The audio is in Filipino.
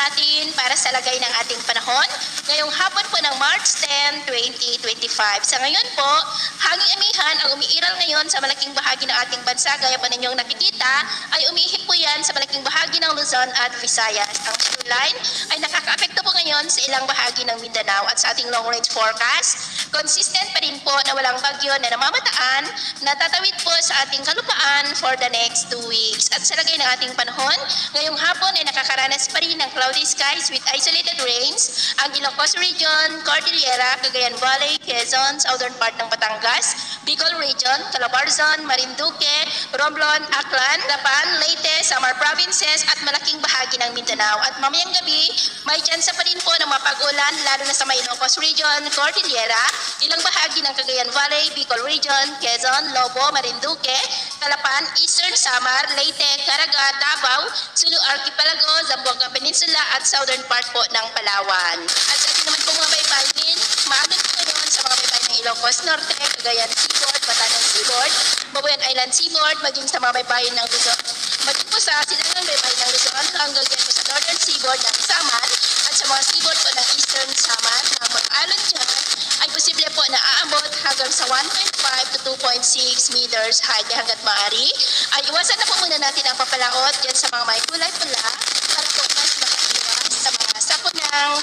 natin para sa lagay ng ating panahon ngayong hapon po ng March 10, 2025. Sa ngayon po, hanging amihan ang umiiral ngayon sa malaking bahagi ng ating bansa gaya po ninyong nakikita ay umiihip po yan sa malaking bahagi ng Luzon at Visayas. Ang show line ay nakakaapekto po ngayon sa ilang bahagi ng Mindanao at sa ating long range forecast, consistent pa rin po na walang bagyo na namamataan na tatawid po sa ating kalupaan for the next 2 weeks. At sa lagay ng ating panahon, ngayong hapon ay nakakaranas pa rin ng cloudy skies with isolated rains ang Ilocos Region, Cordillera, Cagayan Valley, Quezon, southern part ng Batangas, Bicol Region, Calabarzon, Marinduque, Romblon, Aklan, Lapan, Leyte, Samar Provinces at malaking bahagi ng Mindanao. At mamayang gabi, may tsansa pa rin po ng mapag-ulan lalo na sa may Ilocos Region, Cordillera, ilang bahagi ng Cagayan Valley, Bicol Region, Quezon, Lobo, Marinduque, Calapan, Eastern Samar, Leyte, Caraga, Davao, Sulu Archipelago, Zamboanga Peninsula at southern part po ng Palawan. At sa ating naman po mga baybayin, maagang po doon sa mga baybayin ng Ilocos Norte, Cagayan Seaboard, Batanes Seaboard, Babuyan Island Seaboard, maging sa mga baybayin ng Luzon. Maging po sa silangang baybayin ng Luzon hanggang po sa Northern Seaboard ng Samar at sa mga seaboard po ng Eastern Samar na mag-alon dyan ay posible po na aabot hanggang sa 1.5 to 2.6 meters high hanggat maaari. Ay iwasan na po muna natin ang papalaot dyan sa mga may kulay pula para po mas makaiwas sa mga sapunang